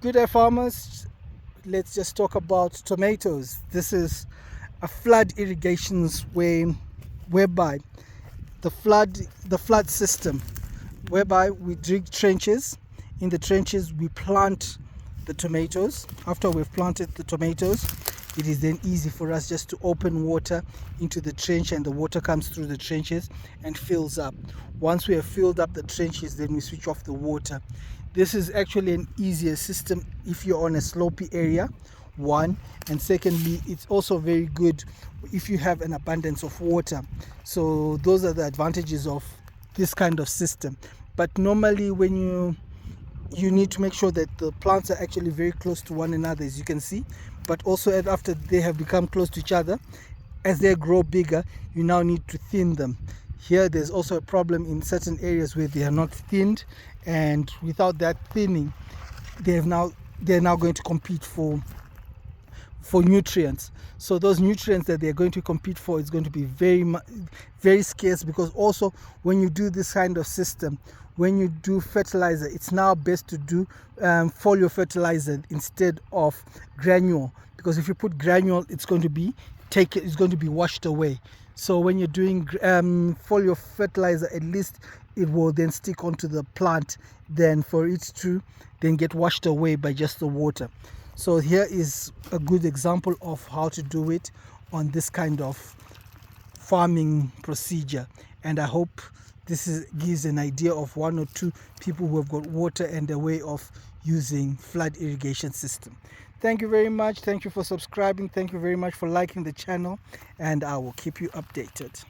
Good day, farmers. Let's just talk about tomatoes. This is a flood irrigations way whereby the flood system, whereby we dig trenches. In the trenches we plant the tomatoes. After we've planted the tomatoes, it is then easy for us just to open water into the trench, and the water comes through the trenches and fills up. Once we have filled up the trenches, then we switch off the water. This is actually an easier system if you're on a slopey area, one, and secondly, it's also very good if you have an abundance of water. So those are the advantages of this kind of system. But normally when you need to make sure that the plants are actually very close to one another, as you can see, but also after they have become close to each other, as they grow bigger, you now need to thin them. Here there's also a problem in certain areas where they are not thinned, and without that thinning, they're now going to compete for nutrients. So those nutrients that they're going to compete for is going to be very scarce, because also when you do this kind of system, when you do fertilizer, it's now best to do foliar fertilizer instead of granule, because if you put granule, it's going to be washed away. So when you're doing foliar fertilizer, at least it will then stick onto the plant, then for it to then get washed away by just the water. So here is a good example of how to do it on this kind of farming procedure, and I hope this gives an idea of one or two people who have got water and a way of using flood irrigation system. Thank you very much. Thank you for subscribing. Thank you very much for liking the channel, and I will keep you updated.